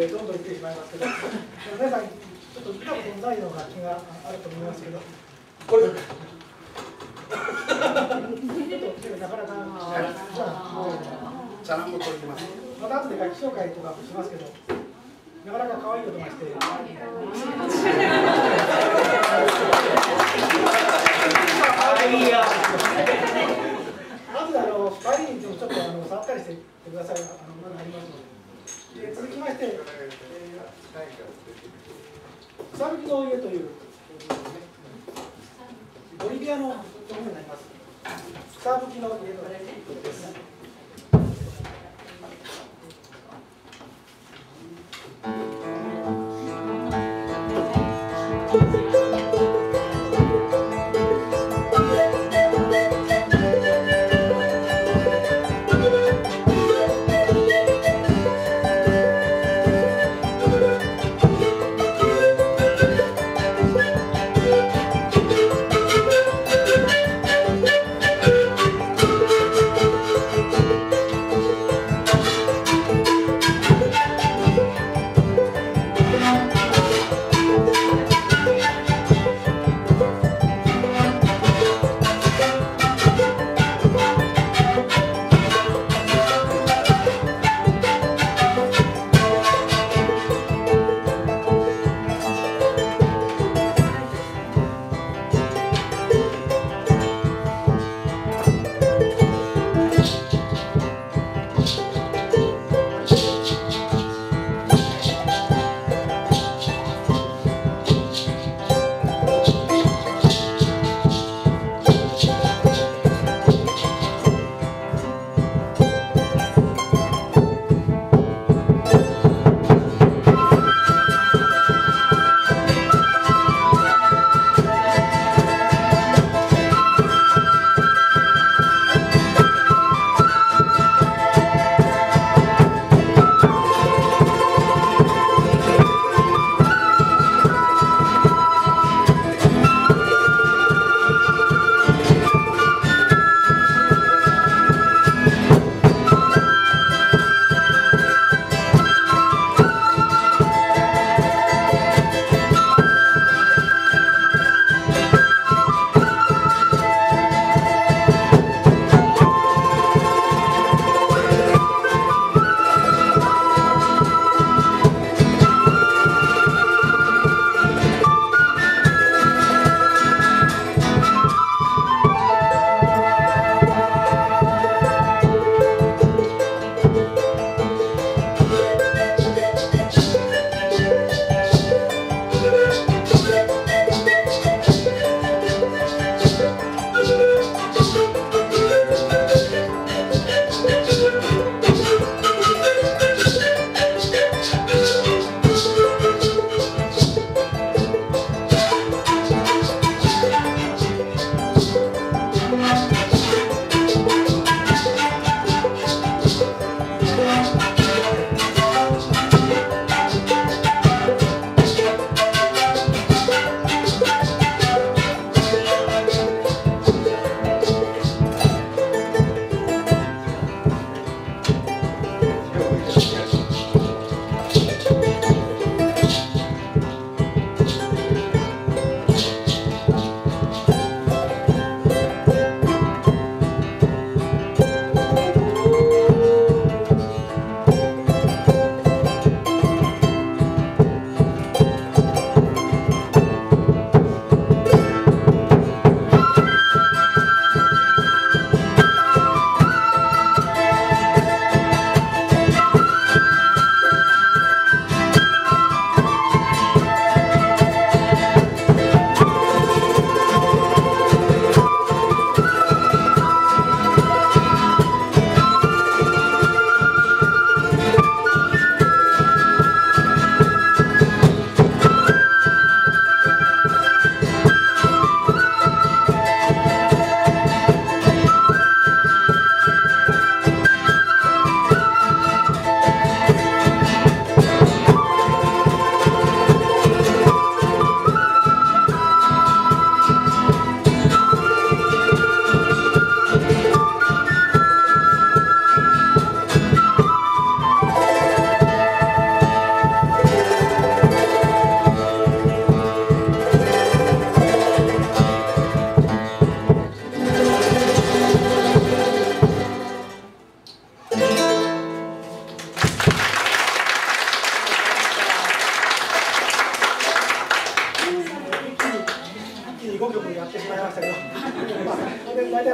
どんどんいってしまいますけど、皆さん、ちょっと見たことのないような気があると思いますけど、これちょっとなかなか、チャランも取ります。また後で楽器紹介とかしますけど、なかなか可愛い音がして。後で帰りにちょっと触ったりしてください。ありますので。続きまして、草吹きの家という、ボリビアのものになります。草吹きの家です。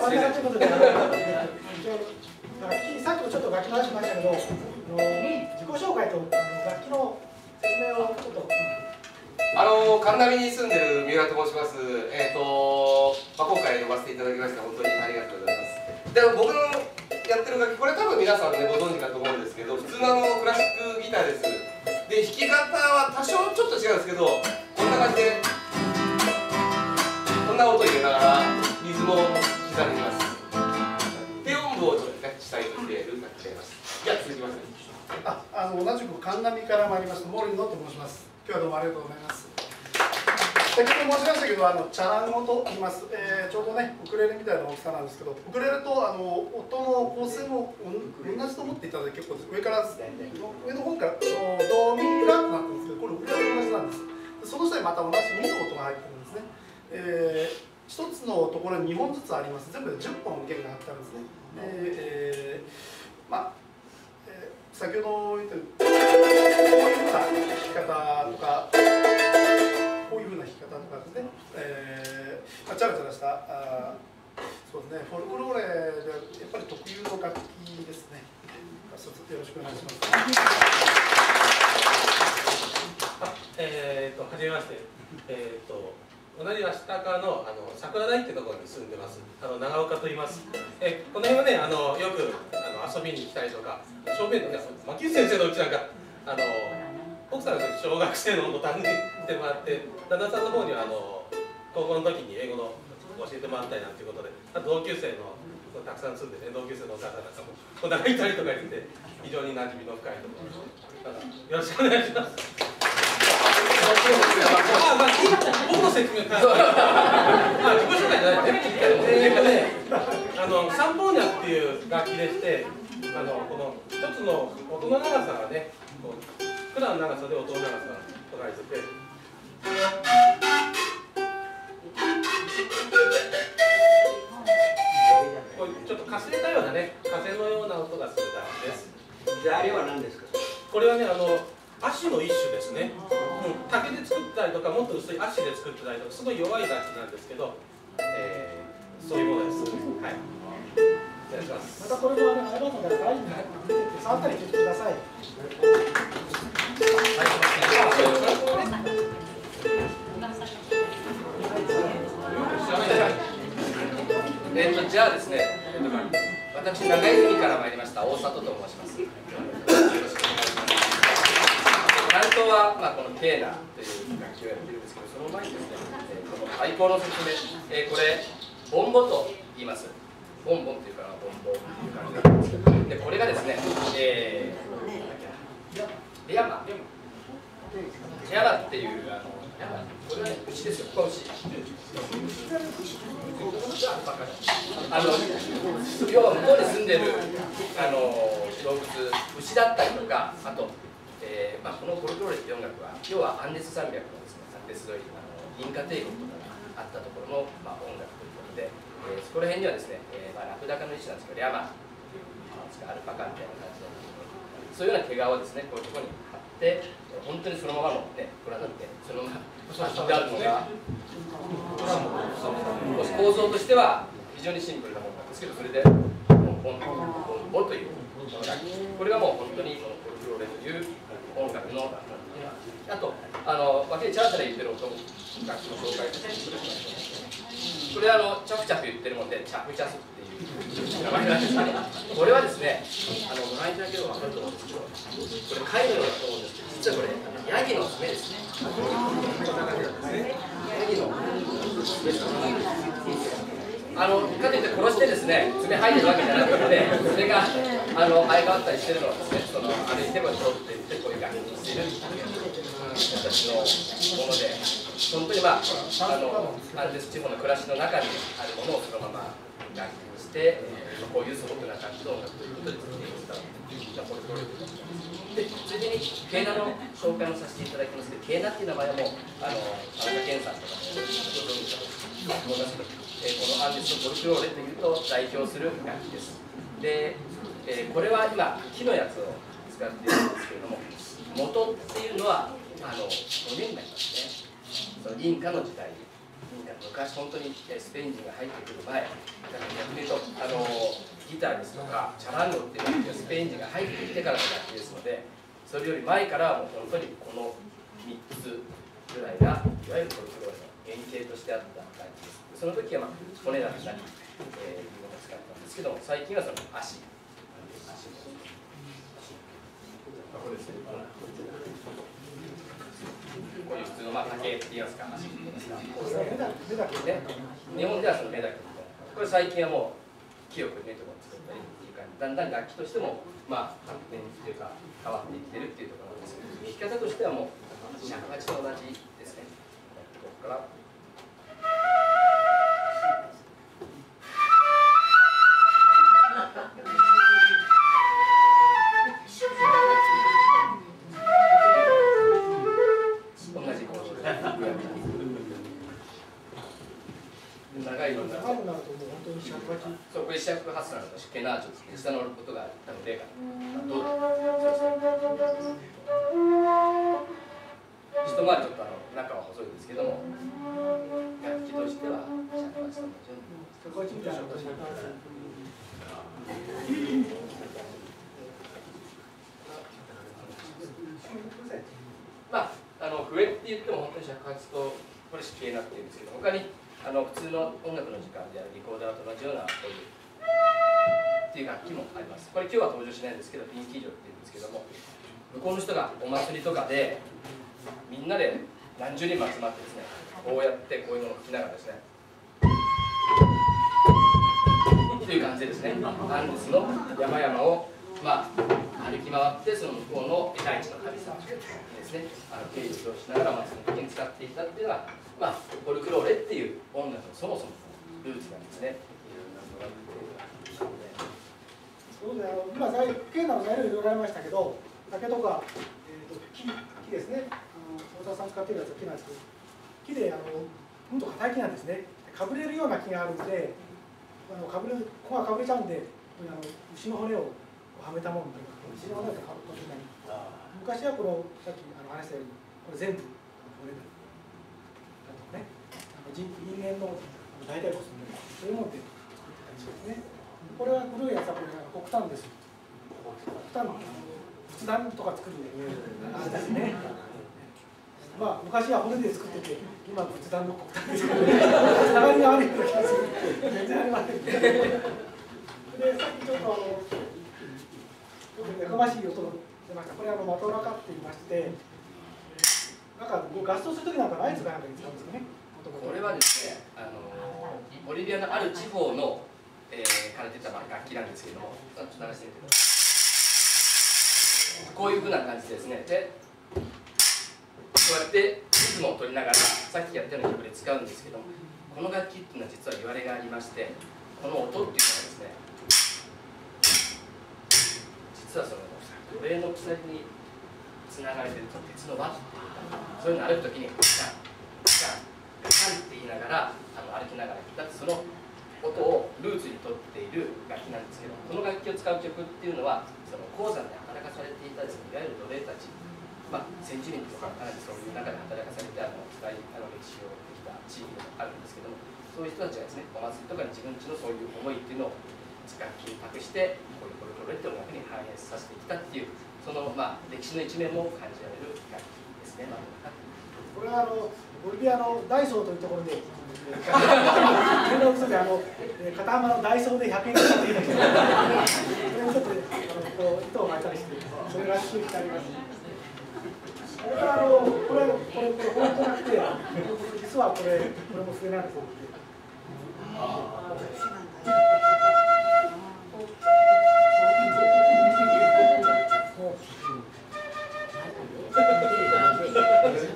真ん中ということで、さっきもちょっと楽器の話しましたけど、自己紹介と楽器の説明をちょっと。神奈に住んでる三浦と申します。今回呼ばせていただきまして本当にありがとうございます。で、僕のやってる楽器、これ多分皆さんねご存知かと思うんですけど、普通のクラシックギターです。で、弾き方は多少ちょっと違うんですけど、こんな感じでこんな音入れながらリズムを刻んでいます。低音部をちょっと下に入れる楽器になります。じゃあ続きます。同じく神奈から参りました毛利野と申します。今日はどうもありがとうございます。先ほど申しましたけど、チャランゴと言います。ちょうどね、ウクレレみたいな大きさなんですけど、ウクレレと音の構成も同じと思っていただいて結構です。上の方からドミラとなってるんですけど、これウクレレと同じなんです。その下にまた同じ2の音が入ってるんですね。一つのところに2本ずつあります。全部で10本弦があってあるんですね。先ほど言ったようにこういうふうな弾き方とか、こういうふうな弾き方とかですね、チャラチャラしたそうですね、フォルクローレでやっぱり特有の楽器ですね。よろしくお願いします。はじめまして。同じ足高の桜台っていうところに住んでます。長岡と言います。この辺はね、よく遊びに来たりとか、正面のね、牧内先生のうちなんか、奥さんが小学生のお担任してもらって、旦那さんの方には高校の時に英語の教えてもらったりなんていうことで、あと同級生のたくさん住んでね、同級生のお母さんなんかもこんながいたりとか言って、非常に馴染みの深いところで、よろしくお願いします。僕の説明から自己紹介じゃないね。サンポーニャっていう楽器でして、この一つの音の長さがね、普段の長さで音の長さが捉えてて。ちょっとかすれたようなね、風のような音がする楽器です。材料は何ですか？これはね、足の一種ですね。竹で作ったりとか、もっと薄い足で作ってたりとか、すごい弱い楽器なんですけど、そういうものです。はい。お願いします。またこれもあればので、ラインに出てて触ったりしてください。じゃあですね、私長泉から参りました大里と申します。よろしくお願いします。担当は、このケーナという楽器をやってるんですけど、その前にですね、このアイコンの説明、これボンボと言います。ボンボンっていうかボンボっていう感じなんですけど、でこれがですね、レアマっていうこれはね、牛ですよ。ここは牛。要は向こうに住んでる動物、牛だったりとか、あと、このフォルクローレって音楽は、要はアンデス山脈のですね、アンデス沿いインカ帝国とかがあったところの、音楽ということで、そこら辺にはですね、ラクダ科の一種なんですけど、リャマアルパカみたいな感じで、そういうような毛皮をですね、こういうところに貼って、本当にそのままのね、ご覧になって、そのまま貼ってあるのが、構造としては非常にシンプルなものなんですけど、それで、ボンボンボンというものが、これがもう本当にこのフォルクローレという音楽の、あと、わけでチャラチャラ言ってる音楽の紹介ですね。これチャフチャフ言ってるもんで、チャフチャフっていう名前なんですけど、これはですね、ご覧いただければ分かると思うんですけど、これ貝のようだと思うんですけど、実はこれ、ヤギの爪ですね。こんな感じなんですね。ヤギの爪です。かといって殺してですね、爪生えてるわけじゃなくて、それが生え変わったりしてるのはですね、歩いても通っていってこういう楽器にしている人たちのもので、本当にアンデス地方の暮らしの中にあるものをそのまま楽器にして、こういう素朴な感じの音楽ということで作っていました。で、ついでにケーナの紹介もさせていただきますけど、ケーナっていう名前はもう田中健さんとかもご存知だと思いますけど、このアンデスのフォルクローレというと代表する楽器です。で、これは今木のやつを使っているんですけれども、元っていうのは5年になりますね。そのインカの時代昔本当にスペイン人が入ってくる前、だから逆に言うとギターですとかチャランゴっていう楽器はスペイン人が入ってきてからの楽器ですので、それより前からはもう本当にこの3つぐらいがいわゆるフォルクローレの原型としてあった楽器です。その時は骨だったり、いうのを使ったんですけども、最近はその足。これですね。こういう普通の竹って言いますか、足ね。日本ではその目だけみたいな。これ最近はもう清く目とかを作ったりっていう感じ、だんだん楽器としても発展っていうか変わっていってるっていうところなんですけど、弾き方としてはもう尺八と同じですね。ここから。そう、これ四尺八なのとケナーチョって下の音が多分例がどうだ一回りちょっと中は細いですけども、楽器としては尺八と同じように。笛って言っても本当に尺八とこれ指径なっていうんですけど、他に普通の音楽の時間であるリコーダーと同じようなこういうっていう楽器もあります。これ今日は登場しないんですけど、ピンキージョっていうんですけども、向こうの人がお祭りとかでみんなで何十人も集まってですね、こうやってこういうのを吹きながらですねっていう感じでですね、アンデスの山々を歩き回って、その向こうの大地の神様ですね、敬意を表しながらその時に使っていたっていうのが、フォルクローレっていう音楽のそもそものルーツなんですね。今、ケーナの材料いろいろありましたけど、竹とか、木ですね、大田さん使っているやつは木なんですけど、木でうんと硬い木なんですね。かぶれるような木があるんで、子がかぶれちゃうんで、牛の骨をはめたものというか、牛の骨をかぶったり、昔はこのさっき話したように、これ全部骨だとかね、人間の大腿骨のそういうもので作ってたりしますね。これは古いやつはこれ黒炭です。黒炭の仏壇とか作るあれですね。昔は骨で作ってて、今仏壇の黒炭ですけど、つながりが悪いような気がする。全然ありません。で、さっきちょっとやかましい音が出ました。これマトラカって言いまして、なんか合奏するときなんかライツかなんかに使うんですかね。これはですね、ボリビアのある地方のから出た楽器なんですけども、ちょっと鳴らしてみてください。こういうふうな感じですね。で、こうやってリズムを取りながら、さっきやったような曲で使うんですけども、この楽器っていうのは実は言われがありまして、この音っていうのはですね、実はその上の鎖につながれてると鉄の輪っていうか、そういうの歩くときにガンガンガンって言いながら歩きながらだってその音をルーツにとっている楽器なんですけど、この楽器を使う曲っていうのはその鉱山で働かされていたですね、いわゆる奴隷たち、先住民とかかなりそういう中で働かされて使い歴史をできた地域でもあるんですけども、そういう人たちがですね、お祭りとかに自分ちのそういう思いっていうのを楽器に託して、こういうフォルクローレって音楽に反映させてきたっていう、その歴史の一面も感じられる楽器ですね。これはボリビアのダイソーというところで、片浜のダイソーで100円ぐらいでいいんだけど、それにちょっと糸を巻いたりして、それらしくしてあります。それからこれ本当なくて、実はこれも笛なんですよ。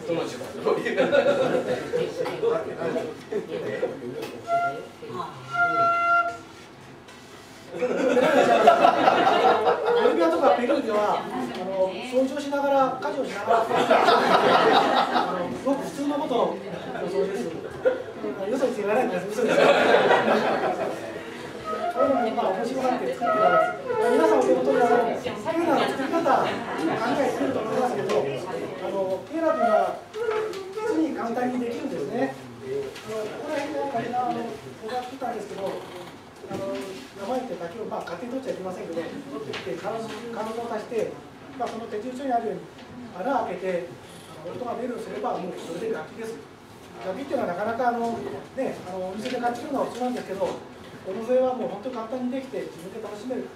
その時間どういうボリビアとかペルーでは掃除をしながら家事をしながらごく普通のことを掃除する。よそに言わないんです。嘘です。これも面白がって作ってます。皆さんお手元にはケーナの作り方考えてると思いますけど、ケーナというのは実に簡単にできるんですね。僕が作ったんですけど、生って竹を、勝手に取っちゃいけませんけど、取ってきて、金具を足して、その手順書にあるように穴を開けて、音が出るようにすれば、もうそれで楽器です。楽器っていうのはなかなかお店で買ってくるのは普通なんですけど、この笛はもう本当に簡単にできて、自分で楽しめる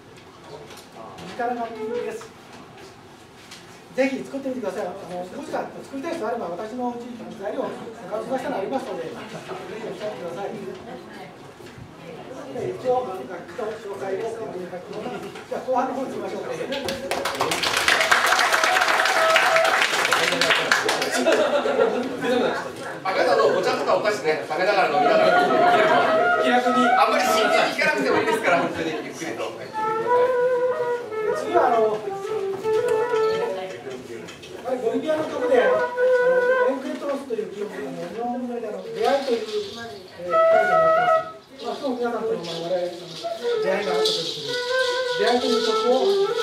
身近な楽器です。ぜひ作ってみてください。もしか作りたい人があれば、私のうち材料、探したのありますので、ぜひおっしゃってください。一応、楽器と紹介を書きます。じゃあ、後半の方に行きましょうか。赤田のお茶とかお菓子ね、食べながら飲みながら気楽に、あんまり真剣に弾かなくてもいいですから、本当にゆっくりと。次はボリビアの曲で、エンクレトロスという曲、日本語で出会いというタイトルになっています。今日皆さんと我々出会いがあったということで、出会いという曲を